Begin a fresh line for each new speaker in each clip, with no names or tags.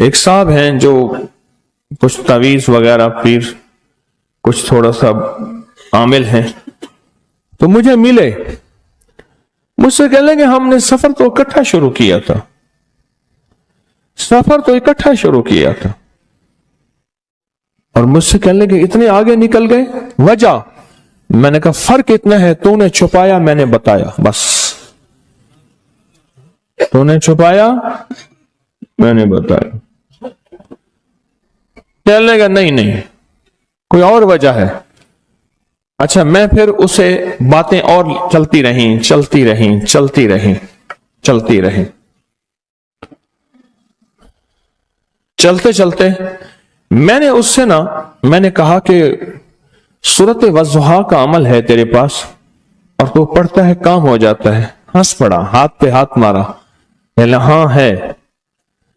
ایک صاحب ہیں جو کچھ تعویذ وغیرہ پیر کچھ تھوڑا سا عامل ہیں، تو مجھے ملے، مجھ سے کہنے لگے ہم نے سفر تو اکٹھا شروع کیا تھا، اور مجھ سے کہنے لگے اتنے آگے نکل گئے، وجہ؟ میں نے کہا فرق اتنا ہے، تو نے چھپایا میں نے بتایا، بس تو نے چھپایا میں نے بتایا۔ کہنے لگا نہیں کوئی اور وجہ ہے۔ اچھا، میں پھر اسے باتیں اور چلتی رہیں۔ چلتے میں نے اس سے میں نے کہا کہ سورت والضحیٰ کا عمل ہے تیرے پاس اور تو پڑھتا ہے کام ہو جاتا ہے۔ ہنس پڑا، ہاتھ پہ ہاتھ مارا، کہنے لگا ہاں ہے۔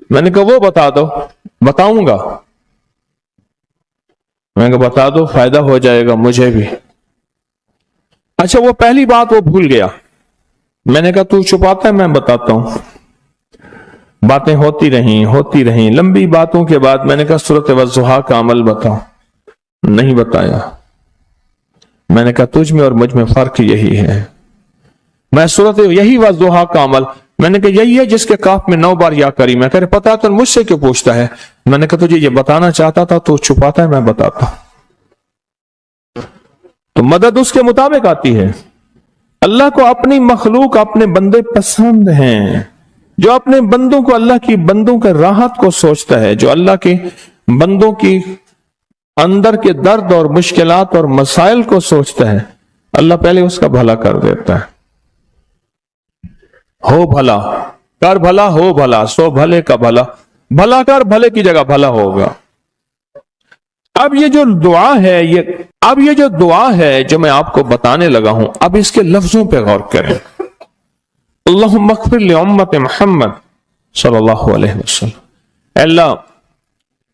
میں نے کہا وہ بتا دو۔ بتاؤں گا، میں نے کہا بتا دو، فائدہ ہو جائے گا مجھے بھی۔ اچھا، وہ پہلی بات وہ بھول گیا۔ میں نے کہا تو چھپاتا ہے میں بتاتا ہوں۔ باتیں ہوتی رہیں لمبی باتوں کے بعد میں نے کہا سورۃ والضحیٰ کا عمل بتاؤ، نہیں بتایا۔ میں نے کہا تجھ میں اور مجھ میں فرق یہی ہے، میں یہی والضحیٰ کا عمل، میں نے کہا یہی ہے جس کے کاف میں 9 بار یا کری۔ میں کہہ رہے پتا تو مجھ سے کیوں پوچھتا ہے؟ میں نے کہا تجھے یہ بتانا چاہتا تھا تو چھپاتا ہے میں بتاتا ہوں۔ تو مدد اس کے مطابق آتی ہے۔ اللہ کو اپنی مخلوق اپنے بندے پسند ہیں، جو اپنے بندوں کو، اللہ کی بندوں کے راحت کو سوچتا ہے، جو اللہ کے بندوں کی اندر کے درد اور مشکلات اور مسائل کو سوچتا ہے، اللہ پہلے اس کا بھلا کر دیتا ہے۔ ہو بھلا کر بھلا، ہو بھلا سو بھلے کا بھلا، بھلا کر بھلے کی جگہ بھلا ہوگا۔ اب یہ جو دعا ہے جو میں آپ کو بتانے لگا ہوں، اب اس کے لفظوں پہ غور کریں۔ اللہم اغفر لامت محمد صلی اللہ علیہ وسلم، اللہ،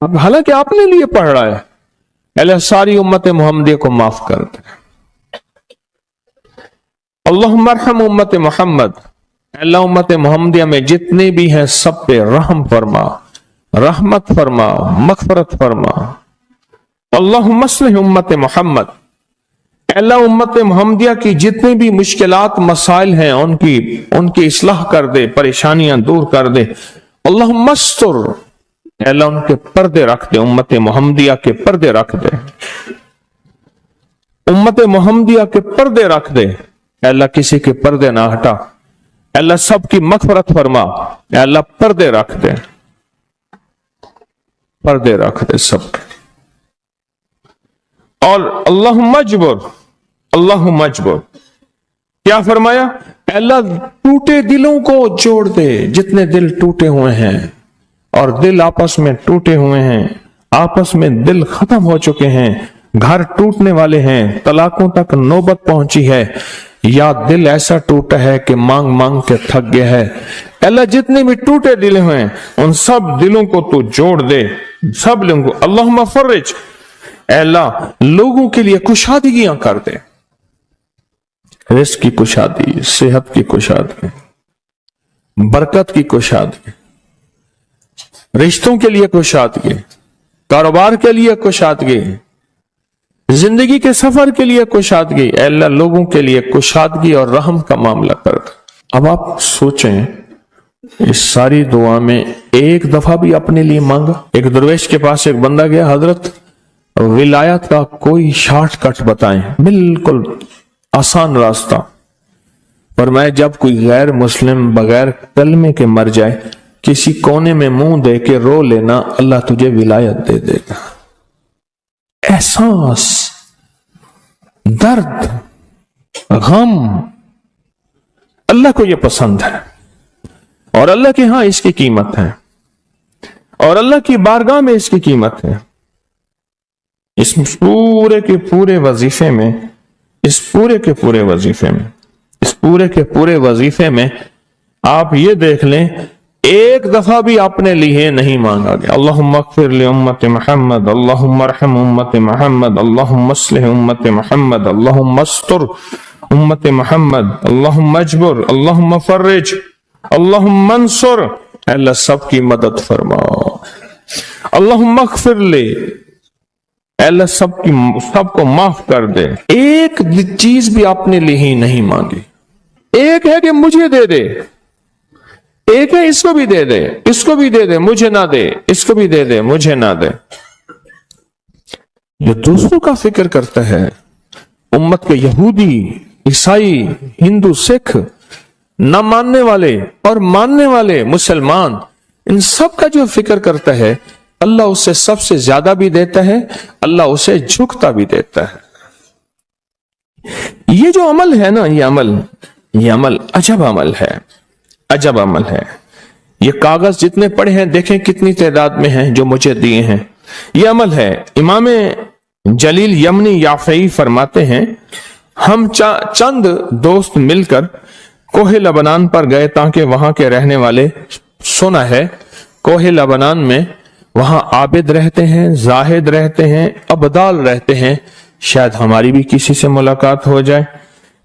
اب حالانکہ آپ نے لیے پڑھ رہا ہے، اللہ ساری امت محمدیہ کو معاف کر دے۔ اللہم ارحم امت محمد، اللہ امت محمدیہ میں جتنے بھی ہیں سب پہ رحم فرما، رحمت فرما، مغفرت فرما۔ اللہم اصلح امت محمد، اللہ امت محمدیہ کی جتنی بھی مشکلات مسائل ہیں ان کی اصلاح کر دے، پریشانیاں دور کر دے۔ اللہم استر، اللہ ان کے پردے رکھ دے، امت محمدیہ کے پردے رکھ دے، امت محمدیہ کے پردے رکھ دے، اللہ کسی کے پردے نہ ہٹا، اللہ سب کی مغفرت فرما، اللہ پردے رکھ دے، پردے رکھ دے سب کے۔ اور اللہم اجبر، اللہم اجبر، کیا فرمایا؟ اللہ ٹوٹے دلوں کو جوڑ دے، جتنے دل ٹوٹے ہوئے ہیں اور دل آپس میں ٹوٹے ہوئے ہیں، آپس میں دل ختم ہو چکے ہیں، گھر ٹوٹنے والے ہیں، طلاقوں تک نوبت پہنچی ہے، یا دل ایسا ٹوٹا ہے کہ مانگ مانگ کے تھک گیا ہے، اللہ جتنے بھی ٹوٹے دل ہیں ان سب دلوں کو تو جوڑ دے، سب لوگوں کو۔ اللہم فرج، اے اللہ لوگوں کے لیے کشادگیاں کر دے، رزق کی کشادگی، صحت کی کشادگی، برکت کی کشادگی، رشتوں کے لیے کشادگی، کاروبار کے لیے کشادگی، زندگی کے سفر کے لیے کشادگی، اے اللہ لوگوں کے لیے کشادگی اور رحم کا معاملہ کر دے۔ اب آپ سوچیں اس ساری دعا میں ایک دفعہ بھی اپنے لیے مانگا؟ ایک درویش کے پاس ایک بندہ گیا، حضرت ولایت کا کوئی شارٹ کٹ بتائیں، بالکل آسان راستہ۔ فرمایا جب کوئی غیر مسلم بغیر کلمے کے مر جائے، کسی کونے میں منہ دے کے رو لینا، اللہ تجھے ولایت دے دے گا۔ احساس، درد، غم، اللہ کو یہ پسند ہے، اور اللہ کے ہاں اس کی قیمت ہے، اور اللہ کی بارگاہ میں اس کی قیمت ہے۔ اس پورے کے پورے وظیفے میں، اس پورے کے پورے وظیفے میں آپ یہ دیکھ لیں ایک دفعہ بھی اپنے لیے نہیں مانگا گیا۔ اللہم اغفر لامت محمد، اللہم ارحم امت محمد، اللہم اصلح امت محمد، اللہم استر امت محمد، اللہم اجبر، اللہم فرج، اللہم منصر، اللہ سب کی مدد فرما. اللہم اغفر لے، اللہ سب کو معاف کر دے. ایک چیز بھی آپ نے لی ہی نہیں مانگی. ایک ہے کہ مجھے دے دے، ایک ہے اس کو بھی دے دے، اس کو بھی دے دے مجھے نہ دے، اس کو بھی دے دے مجھے نہ دے. جو دوسروں کا فکر کرتا ہے، امت کے یہودی، عیسائی، ہندو، سکھ، نہ ماننے والے اور ماننے والے مسلمان، ان سب کا جو فکر کرتا ہے، اللہ اسے سب سے زیادہ بھی دیتا ہے، اللہ اسے جھکتا بھی دیتا ہے. یہ جو عمل ہے نا، یہ عمل عجب عمل ہے، عجب عمل ہے. یہ کاغذ جتنے پڑے ہیں دیکھیں کتنی تعداد میں ہیں جو مجھے دیے ہیں. یہ عمل ہے. امام جلیل یمنی یافعی فرماتے ہیں، ہم چند دوست مل کر کوہ لبنان پر گئے تاکہ وہاں کے رہنے والے، سنا ہے کوہ لبنان میں وہاں عابد رہتے ہیں، زاہد رہتے ہیں، ابدال رہتے ہیں، شاید ہماری بھی کسی سے ملاقات ہو جائے.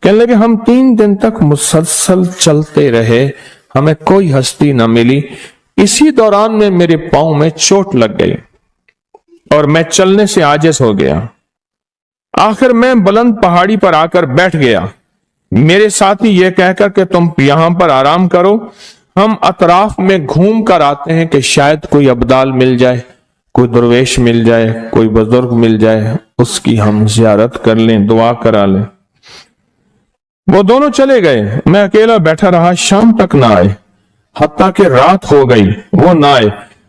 کہنے لگے ہم 3 دن تک مسلسل چلتے رہے، ہمیں کوئی ہستی نہ ملی. اسی دوران میں میرے پاؤں میں چوٹ لگ گئی اور میں چلنے سے عاجز ہو گیا. آخر میں بلند پہاڑی پر آ کر بیٹھ گیا. میرے ساتھی یہ کہہ کر کہ تم یہاں پر آرام کرو، ہم اطراف میں گھوم کر آتے ہیں کہ شاید کوئی ابدال مل جائے، کوئی درویش مل جائے، کوئی بزرگ مل جائے، اس کی ہم زیارت کر لیں، دعا کرا لیں. وہ دونوں چلے گئے، میں اکیلا بیٹھا رہا. شام تک نہ آئے، حتیٰ کہ رات ہو گئی، وہ نہ آئے.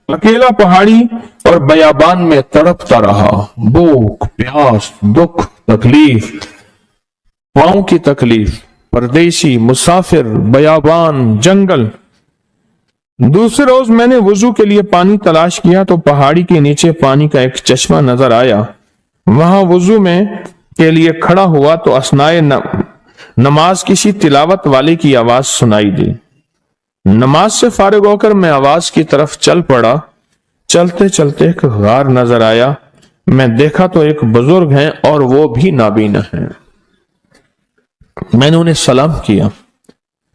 اکیلا پہاڑی اور بیابان میں تڑپتا رہا. بھوک، پیاس، دکھ، تکلیف، پاؤں کی تکلیف، پردیسی، مسافر، بیابان، جنگل. دوسرے روز میں نے وضو کے لیے پانی تلاش کیا تو پہاڑی کے نیچے پانی کا ایک چشمہ نظر آیا. وہاں وضو میں کے لیے کھڑا ہوا تو اثنائے نماز کسی تلاوت والے کی آواز سنائی دی. نماز سے فارغ ہو کر میں آواز کی طرف چل پڑا. چلتے چلتے ایک غار نظر آیا. میں دیکھا تو ایک بزرگ ہیں اور وہ بھی نابینا ہیں. میں نے انہیں سلام کیا.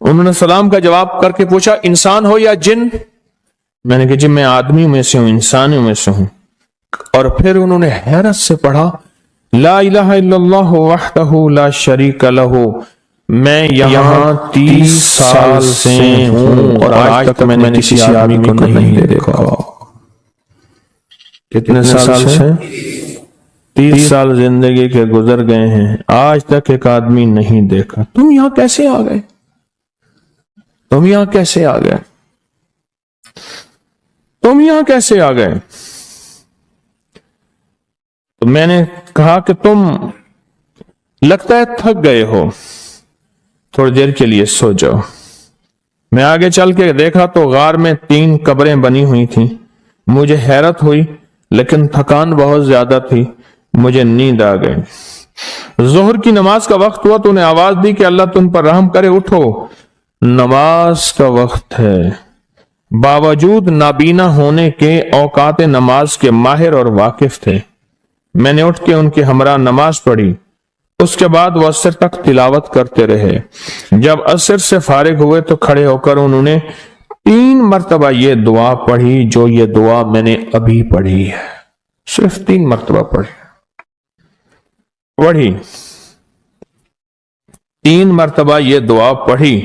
انہوں نے سلام کا جواب کر کے پوچھا انسان ہو یا جن؟ میں نے کہا جی میں آدمیوں میں سے ہوں، انسانوں میں سے ہوں. اور پھر انہوں نے حیرت سے پڑھا لا الہ الا اللہ وحدہ لا شریک لہ. میں یہاں 30 سال سے ہوں اور آج تک میں نے کسی آدمی کو نہیں دیکھا. کتنے سال سے؟ 30 سال زندگی کے گزر گئے ہیں، آج تک ایک آدمی نہیں دیکھا. تم یہاں کیسے آ گئے؟ تم یہاں کیسے آ گئے؟ تم یہاں کیسے آ گئے؟ تو میں نے کہا کہ تم لگتا ہے تھک گئے ہو، تھوڑی دیر کے لیے سو جاؤ. میں آگے چل کے دیکھا تو غار میں 3 قبریں بنی ہوئی تھیں. مجھے حیرت ہوئی لیکن تھکان بہت زیادہ تھی، مجھے نیند آ گئی. ظہر کی نماز کا وقت ہوا تو انہیں آواز دی کہ اللہ تم پر رحم کرے، اٹھو نماز کا وقت ہے. باوجود نابینا ہونے کے اوقات نماز کے ماہر اور واقف تھے. میں نے اٹھ کے ان کے ہمراہ نماز پڑھی. اس کے بعد وہ عصر تک تلاوت کرتے رہے. جب عصر سے فارغ ہوئے تو کھڑے ہو کر انہوں نے 3 مرتبہ یہ دعا پڑھی جو یہ دعا میں نے ابھی پڑھی ہے. صرف 3 مرتبہ پڑھی. 3 مرتبہ یہ دعا پڑھی.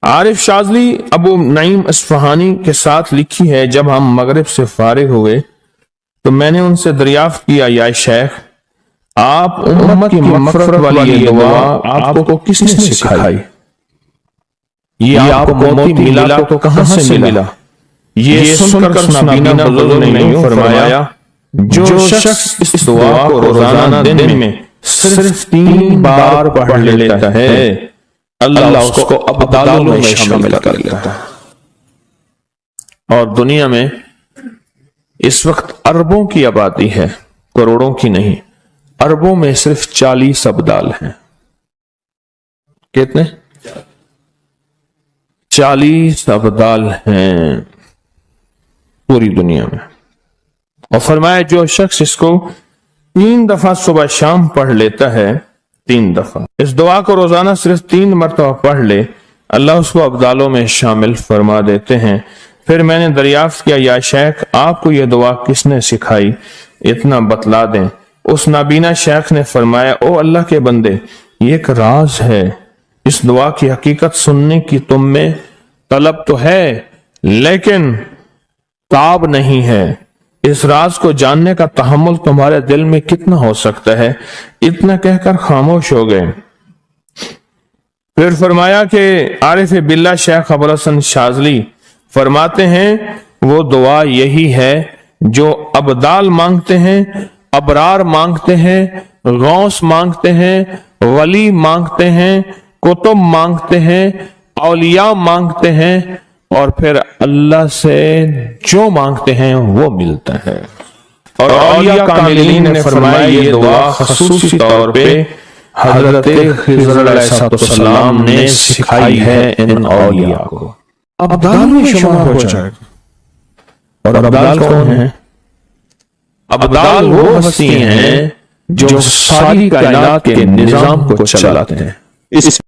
عارف شاذلی ابو نعیم اصفہانی کے ساتھ لکھی ہے جب ہم مغرب سے فارغ ہوئے تو میں نے ان سے دریافت کیا یا شیخ آپ امت کی مغفرت والی یہ دعا آپ کو کس نے سکھائی؟ یہ آپ کو موتی ملا تو کہاں سے ملا؟ یہ سن کر نابینا بزرگ نے یوں فرمایا جو شخص اس دعا کو روزانہ دن میں صرف 3 بار پڑھ لیتا ہے اللہ اس کو ابدالوں میں شامل کر لیتا ہے. اور دنیا میں اس وقت اربوں کی آبادی ہے، کروڑوں کی نہیں. اربوں میں صرف 40 ابدال ہیں. کتنے؟ 40 ابدال ہیں پوری دنیا میں. اور فرمایا جو شخص اس کو 3 دفعہ صبح شام پڑھ لیتا ہے، 3 دفعہ اس دعا کو روزانہ صرف 3 مرتبہ پڑھ لے، اللہ اس کو ابدالوں میں شامل فرما دیتے ہیں۔ پھر میں نے دریافت کیا یا شیخ آپ کو یہ دعا کس نے سکھائی، اتنا بتلا دیں۔ اس نابینا شیخ نے فرمایا او اللہ کے بندے، یہ ایک راز ہے، اس دعا کی حقیقت سننے کی تم میں طلب تو ہے لیکن تاب نہیں ہے، اس راز کو جاننے کا تحمل تمہارے دل میں کتنا ہو سکتا ہے؟ اتنا کہہ کر خاموش ہو گئے۔ پھر فرمایا کہ عارف باللہ شیخ ابوالحسن شاذلی فرماتے ہیں وہ دعا یہی ہے جو ابدال مانگتے ہیں، ابرار مانگتے ہیں، غوث مانگتے ہیں، ولی مانگتے ہیں، کتب مانگتے ہیں، اولیاء مانگتے ہیں، اور پھر اللہ سے جو مانگتے ہیں وہ ملتا ہے۔ اور اولیاء کاملین نے فرمایا یہ دعا خصوصی طور پہ حضرت خضر علیہ السلام نے سکھائی ہے ان اولیاء کو۔ ابدال میں شمار ہو جائے گا۔ اور ابدال کون ہیں؟ ابدال وہ ہستی ہیں جو ساری کائنات کے نظام کو چلاتے ہیں۔ اس